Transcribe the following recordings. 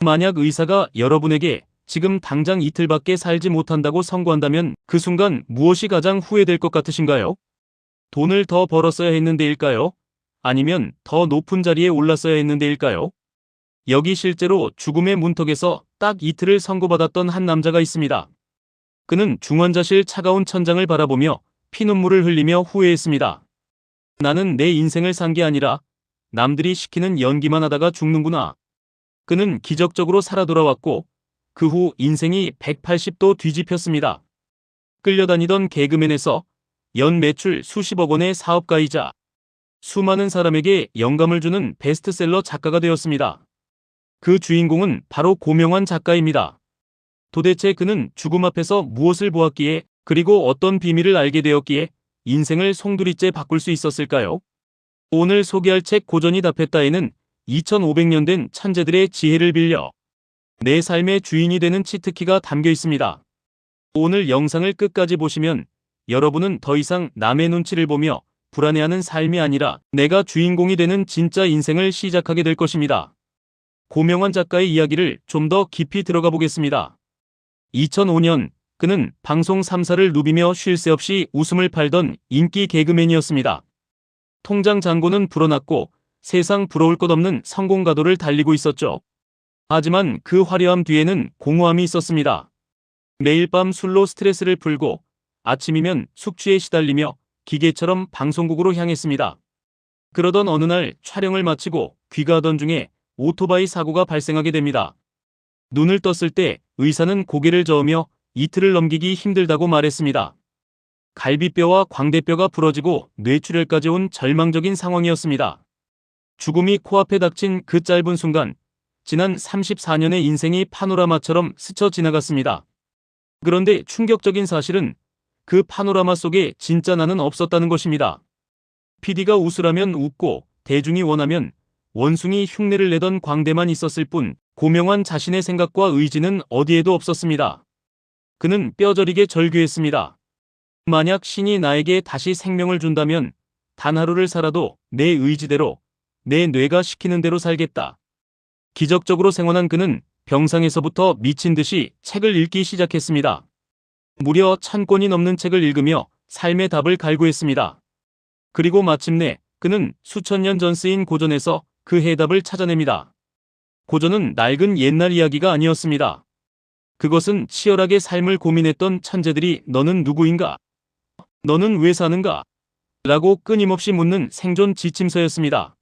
만약 의사가 여러분에게 지금 당장 이틀밖에 살지 못한다고 선고한다면 그 순간 무엇이 가장 후회될 것 같으신가요? 돈을 더 벌었어야 했는데일까요? 아니면 더 높은 자리에 올랐어야 했는데일까요? 여기 실제로 죽음의 문턱에서 딱 이틀을 선고받았던 한 남자가 있습니다. 그는 중환자실 차가운 천장을 바라보며 피눈물을 흘리며 후회했습니다. 나는 내 인생을 산 게 아니라 남들이 시키는 연기만 하다가 죽는구나. 그는 기적적으로 살아 돌아왔고 그 후 인생이 180도 뒤집혔습니다. 끌려다니던 개그맨에서 연 매출 수십억 원의 사업가이자 수많은 사람에게 영감을 주는 베스트셀러 작가가 되었습니다. 그 주인공은 바로 고명환 작가입니다. 도대체 그는 죽음 앞에서 무엇을 보았기에, 그리고 어떤 비밀을 알게 되었기에 인생을 송두리째 바꿀 수 있었을까요? 오늘 소개할 책 고전이 답했다에는 2500년 된 천재들의 지혜를 빌려 내 삶의 주인이 되는 치트키가 담겨 있습니다. 오늘 영상을 끝까지 보시면 여러분은 더 이상 남의 눈치를 보며 불안해하는 삶이 아니라 내가 주인공이 되는 진짜 인생을 시작하게 될 것입니다. 고명환 작가의 이야기를 좀 더 깊이 들어가 보겠습니다. 2005년 그는 방송 3사를 누비며 쉴 새 없이 웃음을 팔던 인기 개그맨이었습니다. 통장 잔고는 불어났고 세상 부러울 것 없는 성공 가도를 달리고 있었죠. 하지만 그 화려함 뒤에는 공허함이 있었습니다. 매일 밤 술로 스트레스를 풀고 아침이면 숙취에 시달리며 기계처럼 방송국으로 향했습니다. 그러던 어느 날 촬영을 마치고 귀가하던 중에 오토바이 사고가 발생하게 됩니다. 눈을 떴을 때 의사는 고개를 저으며 이틀을 넘기기 힘들다고 말했습니다. 갈비뼈와 광대뼈가 부러지고 뇌출혈까지 온 절망적인 상황이었습니다. 죽음이 코앞에 닥친 그 짧은 순간 지난 34년의 인생이 파노라마처럼 스쳐 지나갔습니다. 그런데 충격적인 사실은 그 파노라마 속에 진짜 나는 없었다는 것입니다. PD가 웃으라면 웃고 대중이 원하면 원숭이 흉내를 내던 광대만 있었을 뿐 고명환 자신의 생각과 의지는 어디에도 없었습니다. 그는 뼈저리게 절규했습니다. 만약 신이 나에게 다시 생명을 준다면 단 하루를 살아도 내 의지대로, 내 뇌가 시키는 대로 살겠다. 기적적으로 생還한 그는 병상에서부터 미친 듯이 책을 읽기 시작했습니다. 무려 1000권이 넘는 책을 읽으며 삶의 답을 갈구했습니다. 그리고 마침내 그는 수천 년 전 쓰인 고전에서 그 해답을 찾아냅니다. 고전은 낡은 옛날 이야기가 아니었습니다. 그것은 치열하게 삶을 고민했던 천재들이 너는 누구인가? 너는 왜 사는가? 라고 끊임없이 묻는 생존 지침서였습니다.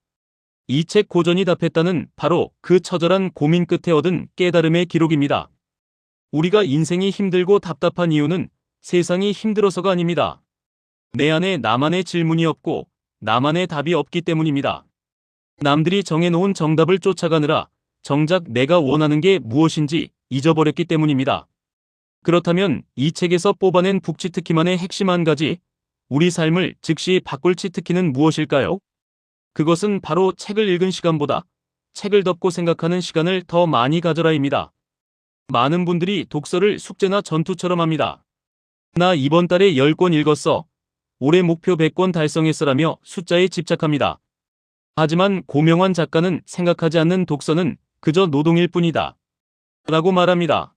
이 책 고전이 답했다는 바로 그 처절한 고민 끝에 얻은 깨달음의 기록입니다. 우리가 인생이 힘들고 답답한 이유는 세상이 힘들어서가 아닙니다. 내 안에 나만의 질문이 없고 나만의 답이 없기 때문입니다. 남들이 정해놓은 정답을 쫓아가느라 정작 내가 원하는 게 무엇인지 잊어버렸기 때문입니다. 그렇다면 이 책에서 뽑아낸 북치트키만의 핵심 한 가지, 우리 삶을 즉시 바꿀 치트키는 무엇일까요? 그것은 바로 책을 읽은 시간보다 책을 덮고 생각하는 시간을 더 많이 가져라입니다. 많은 분들이 독서를 숙제나 전투처럼 합니다. 나 이번 달에 10권 읽었어. 올해 목표 100권 달성했어라며 숫자에 집착합니다. 하지만 고명환 작가는 생각하지 않는 독서는 그저 노동일 뿐이다 라고 말합니다.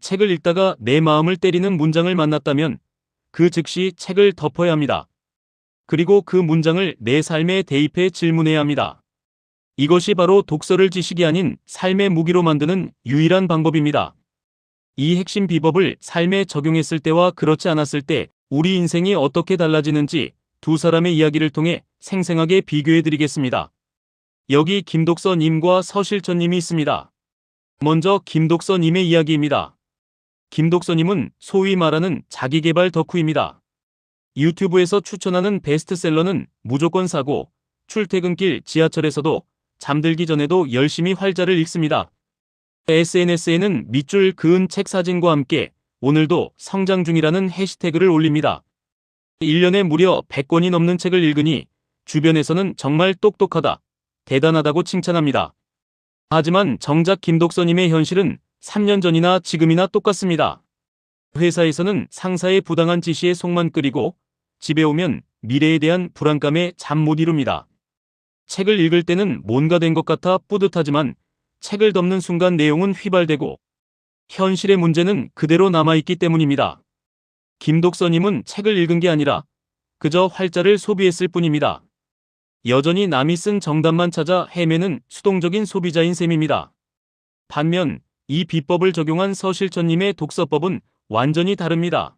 책을 읽다가 내 마음을 때리는 문장을 만났다면 그 즉시 책을 덮어야 합니다. 그리고 그 문장을 내 삶에 대입해 질문해야 합니다. 이것이 바로 독서를 지식이 아닌 삶의 무기로 만드는 유일한 방법입니다. 이 핵심 비법을 삶에 적용했을 때와 그렇지 않았을 때 우리 인생이 어떻게 달라지는지 두 사람의 이야기를 통해 생생하게 비교해드리겠습니다. 여기 김독서님과 서실천님이 있습니다. 먼저 김독서님의 이야기입니다. 김독서님은 소위 말하는 자기개발 덕후입니다. 유튜브에서 추천하는 베스트셀러는 무조건 사고 출퇴근길 지하철에서도 잠들기 전에도 열심히 활자를 읽습니다. SNS에는 밑줄 그은 책 사진과 함께 오늘도 성장 중이라는 해시태그를 올립니다. 1년에 무려 100권이 넘는 책을 읽으니 주변에서는 정말 똑똑하다, 대단하다고 칭찬합니다. 하지만 정작 김독서님의 현실은 3년 전이나 지금이나 똑같습니다. 회사에서는 상사의 부당한 지시에 속만 끓이고 집에 오면 미래에 대한 불안감에 잠 못 이룹니다. 책을 읽을 때는 뭔가 된 것 같아 뿌듯하지만 책을 덮는 순간 내용은 휘발되고 현실의 문제는 그대로 남아있기 때문입니다. 김독서님은 책을 읽은 게 아니라 그저 활자를 소비했을 뿐입니다. 여전히 남이 쓴 정답만 찾아 헤매는 수동적인 소비자인 셈입니다. 반면 이 비법을 적용한 서실천님의 독서법은 완전히 다릅니다.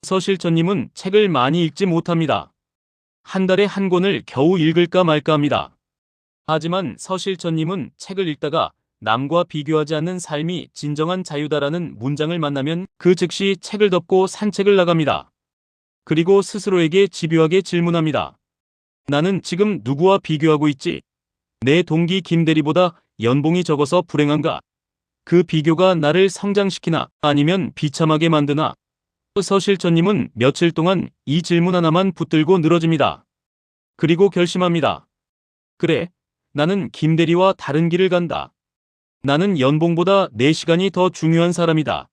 서실천님은 책을 많이 읽지 못합니다. 한 달에 한 권을 겨우 읽을까 말까 합니다. 하지만 서실천님은 책을 읽다가 남과 비교하지 않는 삶이 진정한 자유다라는 문장을 만나면 그 즉시 책을 덮고 산책을 나갑니다. 그리고 스스로에게 집요하게 질문합니다. 나는 지금 누구와 비교하고 있지? 내 동기 김대리보다 연봉이 적어서 불행한가? 그 비교가 나를 성장시키나 아니면 비참하게 만드나? 서실천님은 며칠 동안 이 질문 하나만 붙들고 늘어집니다. 그리고 결심합니다. 그래, 나는 김대리와 다른 길을 간다. 나는 연봉보다 내 시간이 더 중요한 사람이다.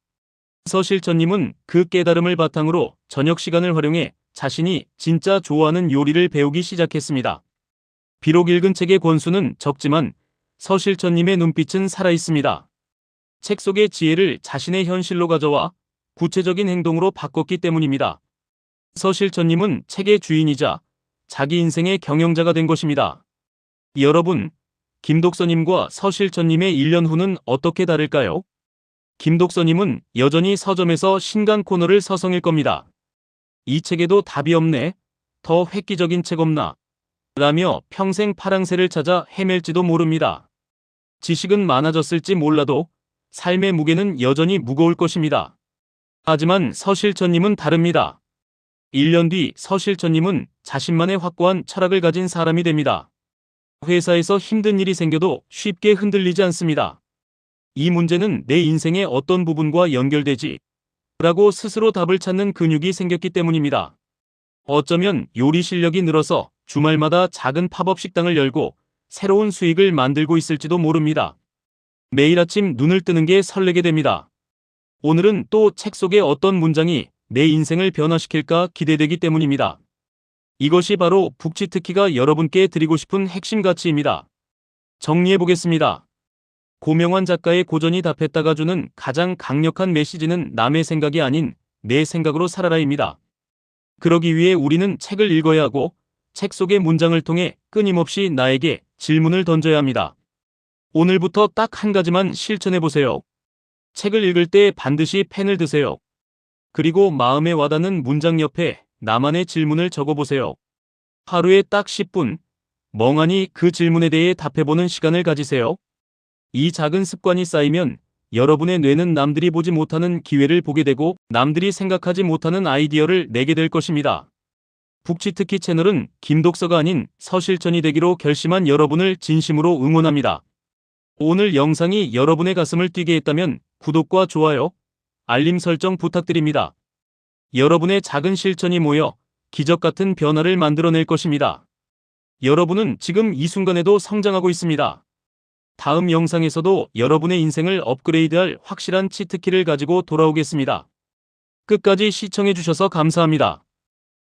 서실천님은 그 깨달음을 바탕으로 저녁 시간을 활용해 자신이 진짜 좋아하는 요리를 배우기 시작했습니다. 비록 읽은 책의 권수는 적지만 서실천님의 눈빛은 살아있습니다. 책 속의 지혜를 자신의 현실로 가져와 구체적인 행동으로 바꿨기 때문입니다. 서실천님은 책의 주인이자 자기 인생의 경영자가 된 것입니다. 여러분, 김독서님과 서실천님의 1년 후는 어떻게 다를까요? 김독서님은 여전히 서점에서 신간 코너를 서성일 겁니다. 이 책에도 답이 없네. 더 획기적인 책 없나? 라며 평생 파랑새를 찾아 헤맬지도 모릅니다. 지식은 많아졌을지 몰라도 삶의 무게는 여전히 무거울 것입니다. 하지만 서실천님은 다릅니다. 1년 뒤 서실천님은 자신만의 확고한 철학을 가진 사람이 됩니다. 회사에서 힘든 일이 생겨도 쉽게 흔들리지 않습니다. 이 문제는 내 인생의 어떤 부분과 연결되지? 라고 스스로 답을 찾는 근육이 생겼기 때문입니다. 어쩌면 요리 실력이 늘어서 주말마다 작은 팝업 식당을 열고 새로운 수익을 만들고 있을지도 모릅니다. 매일 아침 눈을 뜨는 게 설레게 됩니다. 오늘은 또 책 속의 어떤 문장이 내 인생을 변화시킬까 기대되기 때문입니다. 이것이 바로 북치특히가 여러분께 드리고 싶은 핵심 가치입니다. 정리해보겠습니다. 고명환 작가의 고전이 답했다가 주는 가장 강력한 메시지는 남의 생각이 아닌 내 생각으로 살아라입니다. 그러기 위해 우리는 책을 읽어야 하고 책 속의 문장을 통해 끊임없이 나에게 질문을 던져야 합니다. 오늘부터 딱 한 가지만 실천해보세요. 책을 읽을 때 반드시 펜을 드세요. 그리고 마음에 와닿는 문장 옆에 나만의 질문을 적어보세요. 하루에 딱 10분, 멍하니 그 질문에 대해 답해보는 시간을 가지세요. 이 작은 습관이 쌓이면 여러분의 뇌는 남들이 보지 못하는 기회를 보게 되고 남들이 생각하지 못하는 아이디어를 내게 될 것입니다. 북치특히 채널은 김독서가 아닌 서실천이 되기로 결심한 여러분을 진심으로 응원합니다. 오늘 영상이 여러분의 가슴을 뛰게 했다면 구독과 좋아요, 알림 설정 부탁드립니다. 여러분의 작은 실천이 모여 기적 같은 변화를 만들어낼 것입니다. 여러분은 지금 이 순간에도 성장하고 있습니다. 다음 영상에서도 여러분의 인생을 업그레이드할 확실한 치트키를 가지고 돌아오겠습니다. 끝까지 시청해주셔서 감사합니다.